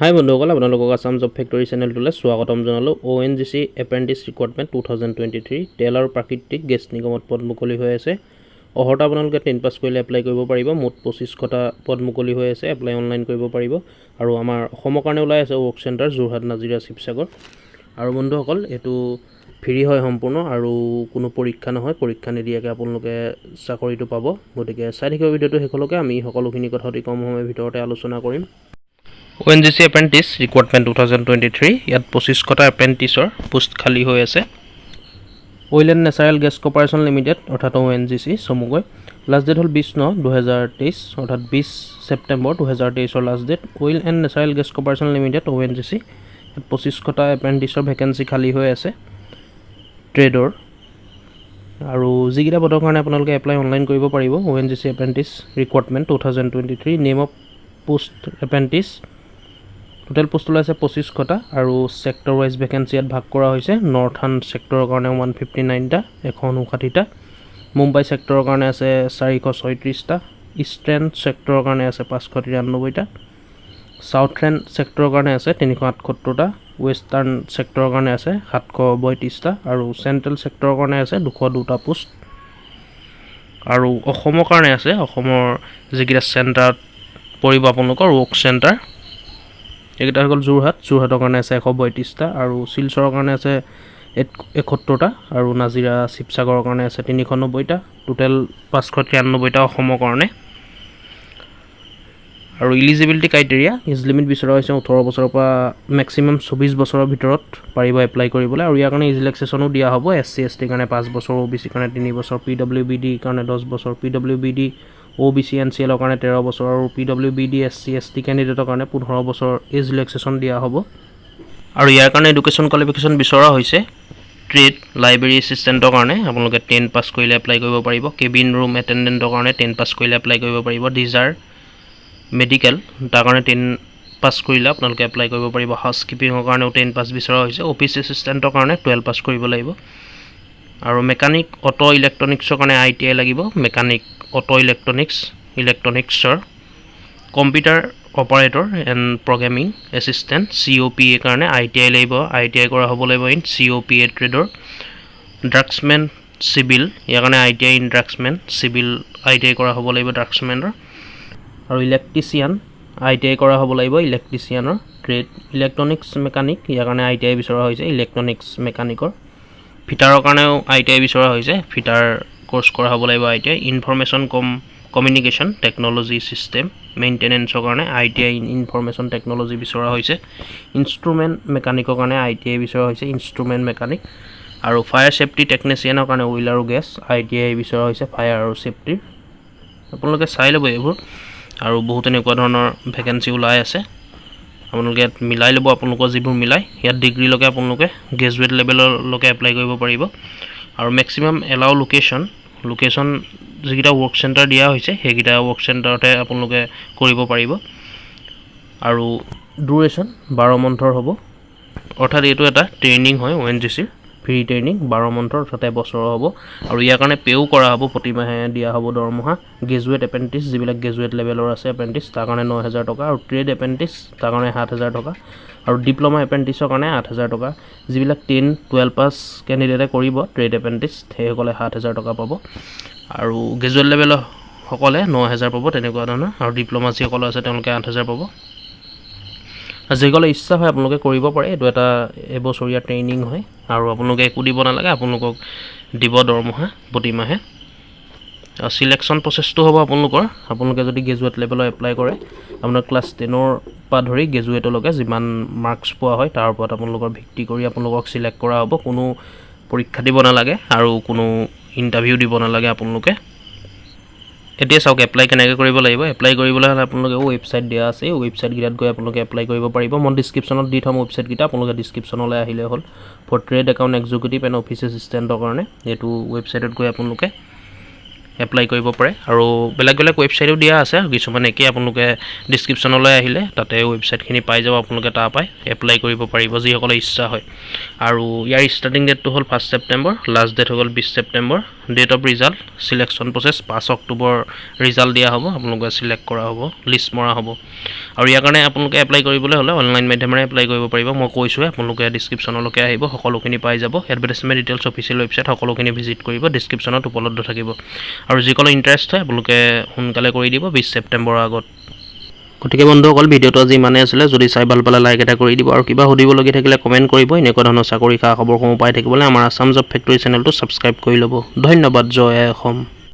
হাই বন্ধুসকল, আপোনালোকক Assam job factory চেনেলটোলৈ স্বাগতম জনালোঁ। ONGC এপ্ৰেণ্টিছ ৰিক্ৰুটমেণ্ট 2023 তেল আৰু প্ৰাকৃতিক গেছ নিগমত পদ মুকলি হৈ আছে। অহৰ্তা আপোনালোকে 10 পাছ কৰিলে এপ্লাই কৰিব পাৰিব। মুঠ 25টা পদ মুকলি হৈ আছে। এপ্লাই অনলাইন কৰিব পাৰিব। আৰু আমাৰ অসমৰ কাৰণে ওলাই আছে ৱৰ্ক চেণ্টাৰ যোৰহাট, নাজিৰা, শিৱসাগৰ। আৰু বন্ধুসকল, এইটো ফ্ৰী হয় সম্পূৰ্ণ আৰু কোনো পৰীক্ষা নহয়। পৰীক্ষা নিদিয়াকৈ আপোনালোকে চাকৰিটো পাব। গতিকে চাই থাকিব ভিডিঅ'টো শেষলৈকে। আমি সকলোখিনি কথা অতি কম সময়ৰ ভিতৰতে আলোচনা কৰিম। ONGC এপ্ৰেণ্টিছ ৰিক্ৰুটমেণ্ট 2023 ইয়াত 25টা এপ্ৰেণ্টিছৰ পোষ্ট খালী হৈ আছে। Oil and natural gas corporation limited অৰ্থাৎ ONGC চমুকৈ। লাষ্ট ডেট হ'ল 20/9/2023 অৰ্থাৎ 20 September 2023 last date. Oil and natural gas corporation limited ONGC ইয়াত 25টা এপ্ৰেণ্টিছৰ ভেকেঞ্চি খালী হৈ আছে ট্ৰেডৰ। আৰু যিকেইটা পদৰ কাৰণে আপোনালোকে এপ্লাই অনলাইন কৰিব পাৰিব। ONGC apprentice recruitment 2023 name of post apprentice. Total post ওলাইছে 25টা আৰু ছেক্টৰ ৱাইজ ভেকেঞ্চি ইয়াত ভাগ কৰা হৈছে। নർത്থাৰ্ণ ছেক্টৰৰ কাৰণে 159টা 159টা, মুম্বাই ছেক্টৰৰ কাৰণে আছে 436টা, ইষ্টাৰ্ণ ছেক্টৰৰ কাৰণে আছে 593টা, চাউথাৰ্ণ ছেক্টৰৰ কাৰণে আছে 378টা, ৱেষ্টাৰ্ণ ছেক্টৰৰ কাৰণে আছে 732টা আৰু চেণ্ট্ৰেল ছেক্টৰৰ কাৰণে আছে 202টা পোষ্ট। আৰু অসমৰ কাৰণে আছে, অসমৰ যিকেইটা চেণ্টাৰত পৰিব আপোনালোকৰ ৱৰ্ক চেণ্টাৰ, এইকেইটা হৈ গ'ল যোৰহাটৰ কাৰণে আছে 132টা আৰু শিলচৰৰ কাৰণে আছে 71টা আৰু নাজিৰা, শিৱসাগৰৰ কাৰণে আছে 390টা, টোটেল 593টা অসমৰ কাৰণে। আৰু ইলিজিবিলিটি ক্ৰাইটেৰিয়া এজ লিমিট বিচৰা হৈছে 18 বছৰৰ পৰা মেক্সিমাম 24 বছৰৰ ভিতৰত পাৰিব এপ্লাই কৰিবলৈ। আৰু ইয়াৰ কাৰণে ইজ ৰিলেক্সেশ্যনো দিয়া হ'ব। SC ST কাৰণে 5 বছৰ, OBC কাৰণে 3 বছৰ, PWBD কাৰণে 10 বছৰ, PWBD OBC NCL কাৰণে 13 বছৰ আৰু PWBD SC ST কেণ্ডিডেটৰ কাৰণে 15 বছৰ এজ ৰিলেক্সেশ্যন দিয়া হ'ব। আৰু ইয়াৰ কাৰণে এডুকেশ্যন কোৱালিফিকেশ্যন বিচৰা হৈছে ট্ৰেড লাইব্ৰেৰী এছিষ্টেণ্টৰ কাৰণে আপোনালোকে 10 পাছ কৰিলে এপ্লাই কৰিব পাৰিব। কেবিন ৰুম এটেণ্ডেণ্টৰ কাৰণে 10 পাছ কৰিলে এপ্লাই কৰিব পাৰিব। ডিজাৰ মেডিকেল তাৰ কাৰণে 10 পাছ কৰিলে আপোনালোকে এপ্লাই কৰিব পাৰিব। হাউচ কিপিঙৰ কাৰণেও 10 পাছ বিচৰা হৈছে। অফিচ এছিষ্টেণ্টৰ কাৰণে 12 পাছ কৰিব লাগিব। আৰু মেকানিক অটো ইলেক্ট্ৰনিক্সৰ কাৰণে ITI লাগিব। মেকানিক অটো ইলেক্ট্ৰনিক্সৰ computer operator and programming assistant COPA কাৰণে ITI লাগিব। ITI কৰা হ'ব লাগিব ইন COPA ট্ৰেডৰ। ড্ৰাগছমেন চিভিল ইয়াৰ কাৰণে ITI in draughtsman civil ITI কৰা হ'ব লাগিব ড্ৰাগছমেনৰ। আৰু ইলেক্ট্ৰিচিয়ান ITI কৰা হ'ব লাগিব ইলেক্ট্ৰিচিয়ানৰ ট্ৰেড। ইলেক্ট্ৰনিক্স মেকানিক ইয়াৰ কাৰণে ITI বিচৰা হৈছে ইলেক্ট্ৰনিক্স মেকানিকৰ। ফিটাৰৰ কাৰণেও ITI বিচৰা হৈছে, ফিটাৰ কোৰ্চ কৰা হ'ব লাগিব ITI। Information communication technology system মেইনটেনেন্সৰ কাৰণে ITI ইনফৰমেশ্যন টেকন'লজি বিচৰা হৈছে। ইনষ্ট্ৰুমেণ্ট মেকানিকৰ কাৰণে ITI বিচৰা হৈছে ইনষ্ট্ৰুমেণ্ট মেকানিক। আৰু ফায়াৰ ছেফটি টেকনিচিয়ানৰ কাৰণে অইল আৰু গেছ ITI বিচৰা হৈছে ফায়াৰ আৰু ছেফটিৰ। আপোনালোকে চাই ল'ব এইবোৰ। আৰু বহুত এনেকুৱা ধৰণৰ ভেকেঞ্চি ওলাই আছে। আপোনালোকে ইয়াত মিলাই ল'ব, আপোনালোকৰ যিবোৰ মিলাই। ইয়াত ডিগ্ৰীলৈকে আপোনালোকে গ্ৰেজুৱেট লেভেললৈকে এপ্লাই কৰিব পাৰিব। আৰু মেক্সিমাম এলাউ লোকেশ্যন যিকেইটা ৱৰ্ক চেণ্টাৰ দিয়া হৈছে সেইকেইটা ৱৰ্ক চেণ্টাৰতে আপোনালোকে কৰিব পাৰিব। আৰু ডিউৰেশ্যন 12 মান্থৰ হ'ব। অৰ্থাৎ এইটো এটা ট্ৰেইনিং হয় ONGCৰ ফ্ৰী ট্ৰেইনিং 12 মান্থৰ অৰ্থাৎ এবছৰৰ হ'ব। আৰু ইয়াৰ কাৰণে পে'ও কৰা হ'ব, প্ৰতিমাহে দিয়া হ'ব দৰমহা। গ্ৰেজুৱেট এপ্ৰেণ্টিছ যিবিলাক গ্ৰেজুৱেট লেভেলৰ আছে এপ্ৰেণ্টিছ তাৰ কাৰণে 9,000 টকা আৰু ট্ৰেড এপ্ৰেণ্টিছ তাৰ কাৰণে 7,000 টকা আৰু ডিপ্ল'মা এপ্ৰেণ্টিছৰ কাৰণে 8,000 টকা। যিবিলাক 10-12 পাছ কেণ্ডিডেটে কৰিব ট্ৰেড এপ্ৰেণ্টিছ সেইসকলে 7,000 টকা পাব। আৰু গ্ৰেজুৱেট লেভেলৰ সকলে 9,000 পাব তেনেকুৱা ধৰণৰ। আৰু ডিপ্ল'মা যিসকলে আছে তেওঁলোকে 8,000 পাব। যিসকলে ইচ্ছা হয় আপোনালোকে কৰিব পাৰে। এইটো এটা এবছৰীয়া ট্ৰেইনিং হয় আৰু আপোনালোকে একো দিব নালাগে, আপোনালোকক দিব দৰমহা প্ৰতিমাহে। চিলেকশ্যন প্ৰচেছটো হ'ব আপোনালোকে যদি গ্ৰেজুৱেট লেভেলৰ এপ্লাই কৰে আপোনাৰ ক্লাছ 10ৰ পৰা ধৰি গ্ৰেজুৱেটলৈকে যিমান মাৰ্কছ পোৱা হয় তাৰ ওপৰত আপোনালোকৰ ভিত্তি কৰি আপোনালোকক চিলেক্ট কৰা হ'ব। কোনো পৰীক্ষা দিব নালাগে আৰু কোনো ইণ্টাৰভিউ দিব নালাগে আপোনালোকে। এতিয়া চাওক এপ্লাই কেনেকৈ কৰিব লাগিব। এপ্লাই কৰিবলৈ হ'লে আপোনালোকে ৱেবছাইট দিয়া আছে, এই ৱেবছাইটকেইটাত গৈ আপোনালোকে এপ্লাই কৰিব পাৰিব। মই ডিছক্ৰিপশ্যনত দি থ'ম ৱেবছাইটকেইটা, আপোনালোকে ডিছক্ৰিপশ্যনলৈ আহিলে হ'ল। For trade account executive and office এছিষ্টেণ্টৰ কাৰণে এইটো ৱেবছাইটত গৈ আপোনালোকে এপ্লাই কৰিব পাৰে আৰু বেলেগ বেলেগ ৱেবছাইটো দিয়া আছে কিছুমান একেই আপোনালোকে ডেছক্ৰিপশ্যনলৈ আহিলে তাতে ৱেবছাইটখিনি পাই যাব আপোনালোকে তাৰ পাই এপ্লাই কৰিব পাৰিব যিসকলে ইচ্ছা হয় আৰু ইয়াৰ ষ্টাৰ্টিং ডেটটো হ'ল 1 ছেপ্টেম্বৰ লাষ্ট ডেট হ'ল 20 September date of result selection process 5 October result দিয়া হ'ব আপোনালোকে সিলেক্ট কৰা হ'ব লিষ্ট মৰা হ'ব আৰু ইয়াৰ কাৰণে আপোনালোকে এপ্লাই কৰিবলৈ হ'লে অনলাইন মাধ্যমেৰে এপ্লাই কৰিব পাৰিব মই কৈছোৱে আপোনালোকে ডেছক্ৰিপশ্যনলৈকে আহিব সকলোখিনি পাই যাব এডভাৰটাইজমেণ্ট ডিটেইলছ অফিচিয়েল ৱেবছাইট সকলোখিনি ভিজিট কৰিব ডেছক্ৰিপশ্যনত উপলব্ধ থাকিব আৰু যিসকলৰ ইণ্টাৰেষ্ট হয় আপোনালোকে সোনকালে কৰি দিব 20 ছেপ্টেম্বৰৰ আগত গতিকে বন্ধুসকল ভিডিঅ'টো আজি ইমানেই আছিলে যদি চাই ভাল পালে লাইক এটা কৰি দিব আৰু কিবা সুধিবলগীয়া থাকিলে কমেণ্ট কৰিব এনেকুৱা ধৰণৰ চাকৰি খা খবৰসমূহ পাই থাকিবলৈ আমাৰ আসাম জব ফেক্টৰী চেনেলটো ছাবস্ক্ৰাইব কৰি ল'ব ধন্যবাদ জয় অসম